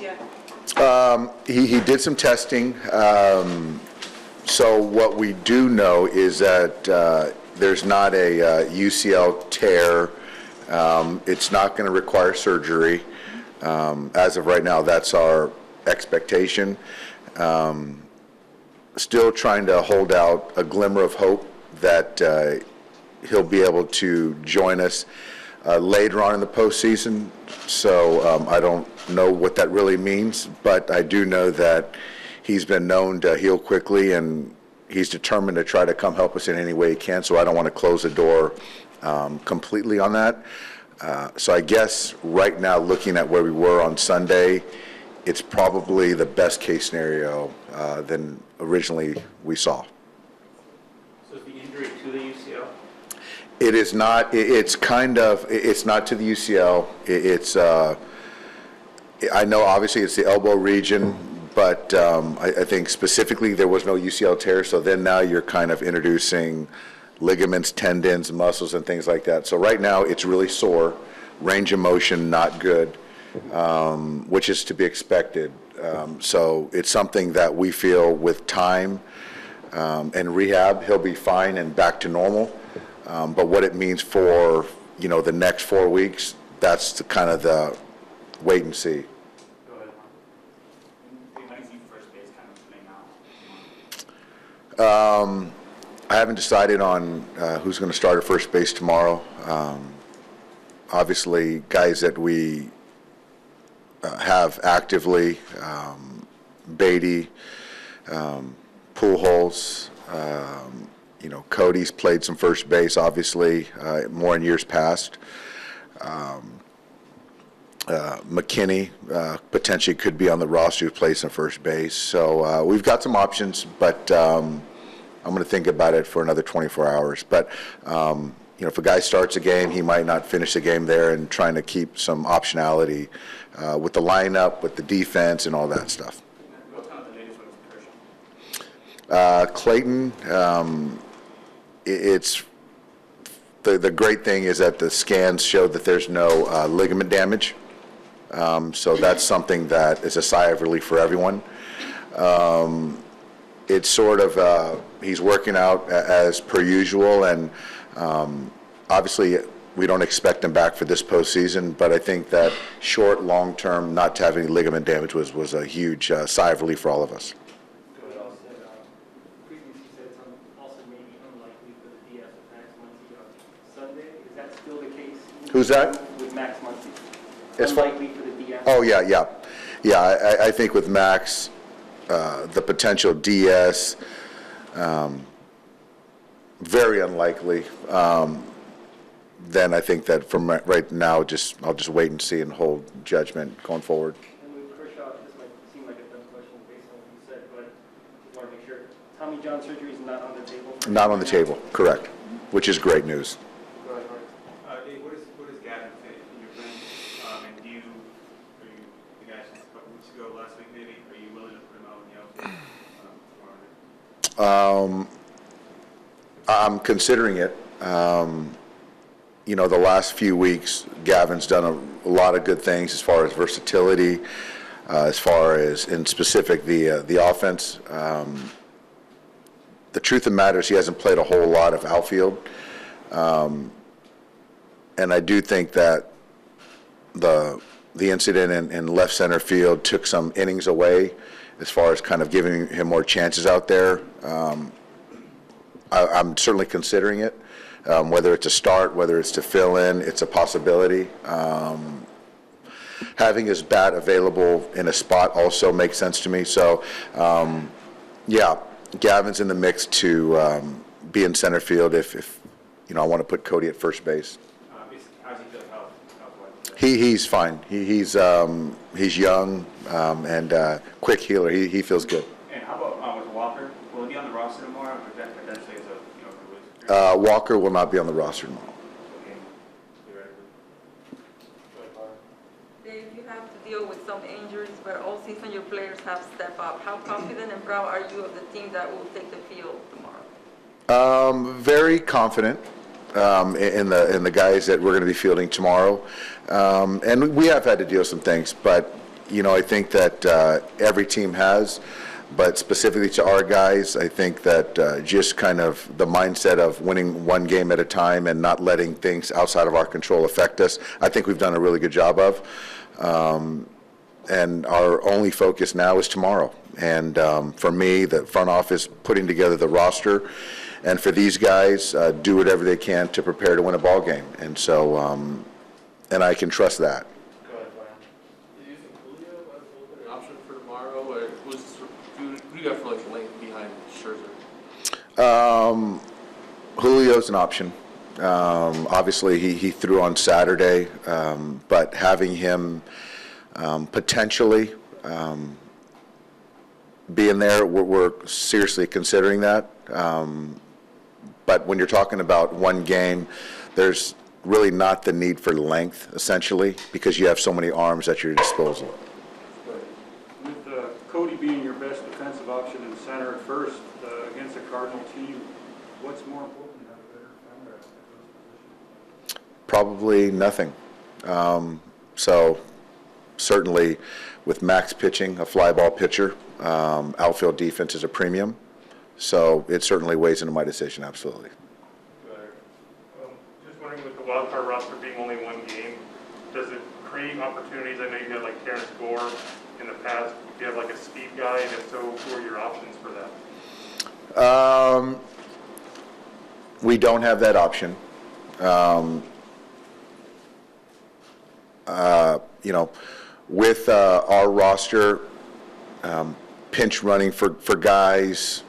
yet? He did some testing. So what we do know is that there's not a UCL tear. It's not going to require surgery. As of right now, that's our expectation. Still trying to hold out a glimmer of hope that he'll be able to join us later on in the postseason. So I don't know what that really means, but I do know that he's been known to heal quickly, and he's determined to try to come help us in any way he can. So I don't want to close the door completely on that. So I guess right now, looking at where we were on Sunday, it's probably the best case scenario than originally we saw. So is the injury to the UCL? It is not. It's kind of. It's not to the UCL. It's. I know obviously it's the elbow region, but I think specifically there was no UCL tear. So then now you're kind of introducing ligaments, tendons, muscles, and things like that. So right now it's really sore, range of motion not good, which is to be expected. So it's something that we feel with time and rehab, he'll be fine and back to normal. But what it means for, the next 4 weeks, that's the kind of the wait and see. Go ahead, Mark. How do you see first base kind of playing out? I haven't decided on who's going to start at first base tomorrow. Obviously, guys that we have actively, Beatty, Pujols, Cody's played some first base, obviously, more in years past. McKinney potentially could be on the roster who plays some first base. So we've got some options, but I'm going to think about it for another 24 hours. But, if a guy starts a game, he might not finish the game there, and trying to keep some optionality with the lineup, with the defense, and all that stuff. What's kind of the latest with Kershaw? Clayton, it's the great thing is that the scans show that there's no ligament damage. So that's something that is a sigh of relief for everyone. It's sort of, he's working out as per usual, and obviously we don't expect him back for this postseason, but I think that short, long-term, not to have any ligament damage was a huge sigh of relief for all of us. Previously said it's also maybe unlikely for the DS with Max Muncy on Sunday. Is that still the case? Who's that? With Max Muncy. As far- Unlikely for the DS? Oh, yeah. I think with Max, the potential DS, very unlikely. Then I think that from right now, I'll just wait and see and hold judgment going forward. And with Kershaw, this might seem like a dumb question based on what you said, but I just want to make sure. Tommy John surgery is not on the table? Not on the table, correct, which is great news. Go ahead, Mark. Dave, what does Gavin fit in your plan? And are you, the guys a couple weeks ago, last week maybe, are you willing to put him out in the outfield tomorrow night? I'm considering it. The last few weeks, Gavin's done a lot of good things as far as versatility, as far as, in specific, the offense. The truth of the matter is he hasn't played a whole lot of outfield. And I do think that the incident in left center field took some innings away as far as kind of giving him more chances out there. I'm certainly considering it. Whether it's a start, whether it's to fill in, it's a possibility. Having his bat available in a spot also makes sense to me. So, Gavin's in the mix to be in center field if I want to put Cody at first base. How's he feel health-wise? He's fine. He's young and quick healer. He feels good. And how about with Walker? Will he be on the roster tomorrow, or that potentially is a Walker will not be on the roster tomorrow. okay, theoretically? Dave, you have to deal with some injuries, but all season your players have stepped up. How confident and proud are you of the team that will take the field tomorrow? Very confident in the guys that we're going to be fielding tomorrow, and we have had to deal with some things, but I think that every team has, but specifically to our guys, I think that just kind of the mindset of winning one game at a time and not letting things outside of our control affect us, I think we've done a really good job of. And our only focus now is tomorrow. And for me, the front office putting together the roster, and for these guys, do whatever they can to prepare to win a ball game. And so, and I can trust that. Go ahead, Brian. Do you think Julio as a little bit an option for tomorrow, or who do you got for like length behind Scherzer? Julio's an option. Obviously, he threw on Saturday, but having him potentially being there, we're seriously considering that. But when you're talking about one game, there's really not the need for length, essentially, because you have so many arms at your disposal. With Cody being your best defensive option in center at first against a Cardinal team, what's more important to have a better defender at those positions? Probably nothing. So certainly with Max pitching, a fly ball pitcher, outfield defense is a premium. So it certainly weighs into my decision, absolutely. Just wondering, with the wild card roster being only one game, does it create opportunities? I know you had like Terrence Gore in the past. Do you have like a speed guy, and if so, who are your options for that? We don't have that option. With our roster, pinch running for guys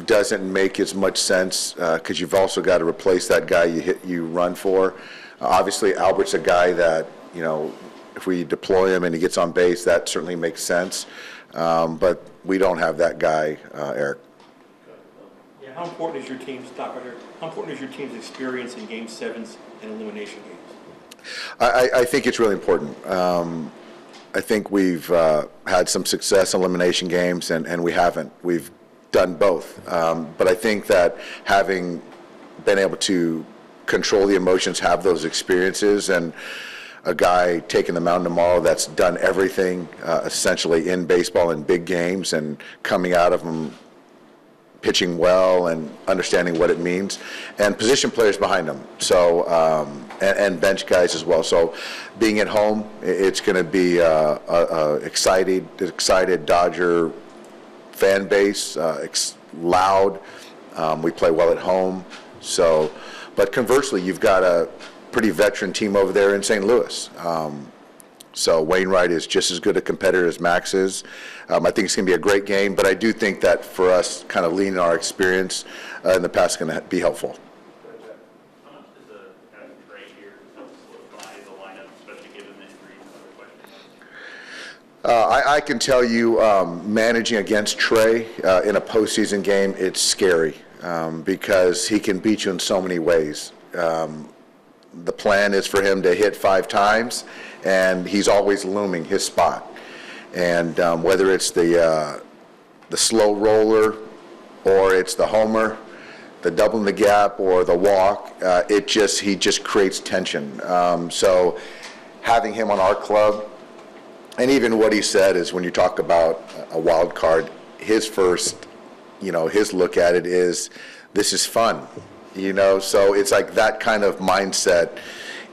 doesn't make as much sense because you've also got to replace that guy you run for. Obviously, Albert's a guy that, if we deploy him and he gets on base, that certainly makes sense. But we don't have that guy, Eric. Yeah, how important is your team's How important is your team's experience in Game 7s and elimination games? I think it's really important. I think we've had some success in elimination games, and we haven't. We've done both. But I think that having been able to control the emotions, have those experiences, and a guy taking the mound tomorrow that's done everything essentially in baseball in big games and coming out of them pitching well and understanding what it means, and position players behind them. So, and bench guys as well. So being at home, it's going to be excited Dodger fan base, loud. We play well at home. So, but conversely, you've got a pretty veteran team over there in St. Louis. So Wainwright is just as good a competitor as Max is. I think it's going to be a great game, but I do think that for us, kind of leaning our experience in the past is going to be helpful. How much does a kind of trade here help solidify the lineup, especially given the injuries and other questions? I can tell you, managing against Trey in a postseason game, it's scary because he can beat you in so many ways. The plan is for him to hit 5 times, and he's always looming his spot. And whether it's the slow roller, or it's the homer, the double in the gap, or the walk, he just creates tension. So having him on our club, and even what he said is when you talk about a wild card, his first, his look at it is, this is fun. So it's like that kind of mindset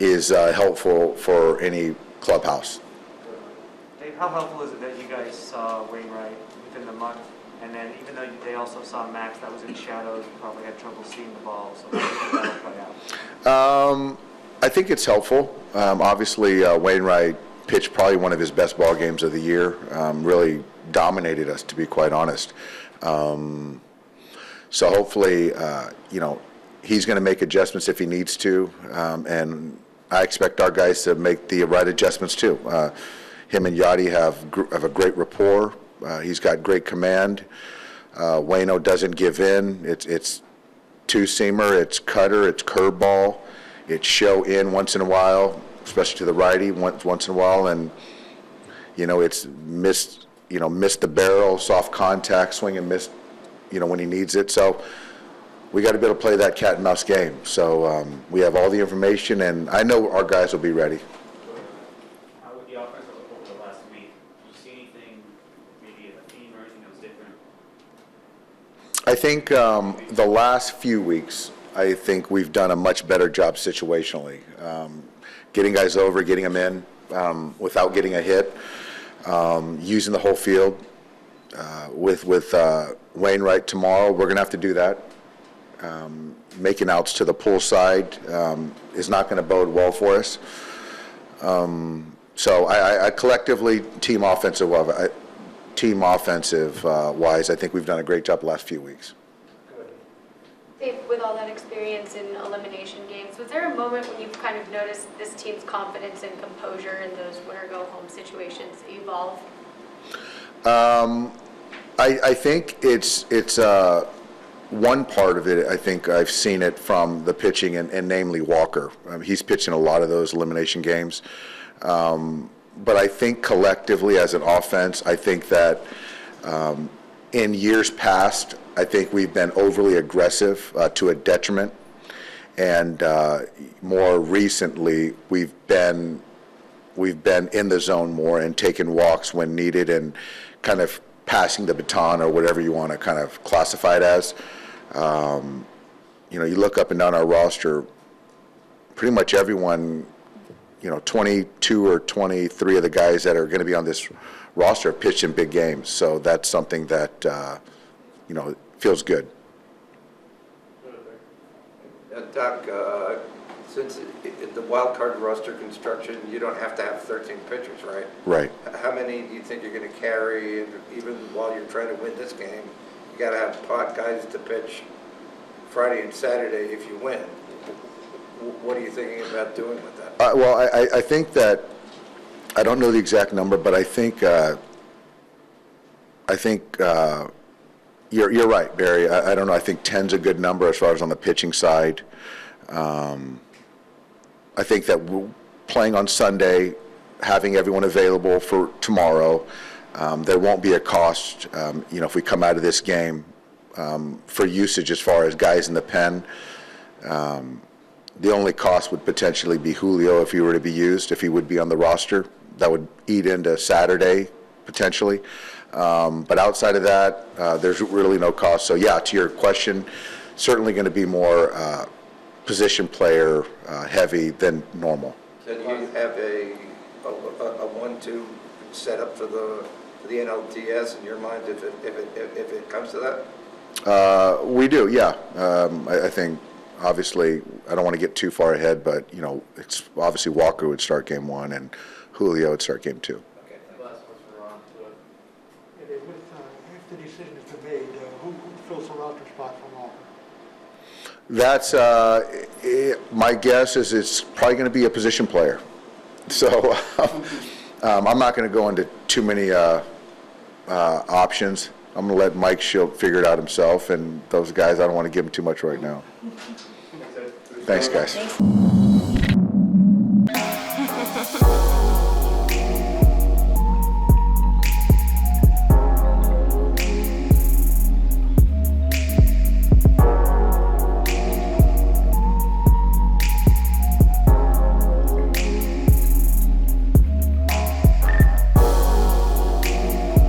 is helpful for any clubhouse. Dave, how helpful is it that you guys saw Wainwright within the month, and then even though they also saw Max that was in shadows, you probably had trouble seeing the ball, so how did that play out? I think it's helpful. Obviously, Wainwright pitched probably one of his best ball games of the year, really dominated us, to be quite honest. So hopefully, he's going to make adjustments if he needs to, and I expect our guys to make the right adjustments too. Him and Yachty have a great rapport. He's got great command. Waino doesn't give in. It's two-seamer, it's cutter, it's curveball, it's show in once in a while, especially to the righty once in a while, and it's missed the barrel, soft contact, swing and miss, when he needs it. So we got to be able to play that cat and mouse game. So we have all the information, and I know our guys will be ready. How would the offense look over the last week? I think the last few weeks, I think we've done a much better job situationally. Getting guys over, getting them in without getting a hit, using the whole field. With Wainwright tomorrow, we're going to have to do that. Making outs to the pull side is not going to bode well for us. So I collectively, team offensive wise, I think we've done a great job the last few weeks. Dave, with all that experience in elimination games, was there a moment when you've kind of noticed this team's confidence and composure in those winner-go-home situations evolve? I think it's one part of it. I think I've seen it from the pitching, and namely Walker. He's pitching a lot of those elimination games. But I think collectively as an offense, I think that in years past, I think we've been overly aggressive to a detriment. And more recently, we've been in the zone more and taking walks when needed and kind of passing the baton or whatever you want to kind of classify it as. You know, you look up and down our roster, pretty much everyone, 22 or 23 of the guys that are going to be on this roster have pitched in big games. So that's something that, feels good. Doc, since the wild card roster construction, you don't have to have 13 pitchers, right? Right. How many do you think you're going to carry? And even while you're trying to win this game, you got to have pot guys to pitch Friday and Saturday if you win. What are you thinking about doing with that? Well, I think that, I don't know the exact number, but I think you're right, Barry. I don't know. I think 10's a good number as far as on the pitching side. I think that playing on Sunday, having everyone available for tomorrow, there won't be a cost, if we come out of this game for usage as far as guys in the pen. The only cost would potentially be Julio if he were to be used, if he would be on the roster. That would eat into Saturday, potentially. But outside of that, there's really no cost. So, yeah, to your question, certainly going to be more position player heavy than normal. So do you have a 1-2 set up for the NLDS in your mind if it comes to that? We do, yeah. I think, obviously, I don't want to get too far ahead, but, it's obviously Walker would start game 1 and Julio would start game 2. Okay. Last one's for Ron. If the decision has been made, who fills the roster spot for Walker? That's, my guess is it's probably going to be a position player. So I'm not going to go into too many options. I'm going to let Mike Schilt figure it out himself, and those guys, I don't want to give them too much right now. Thanks, guys.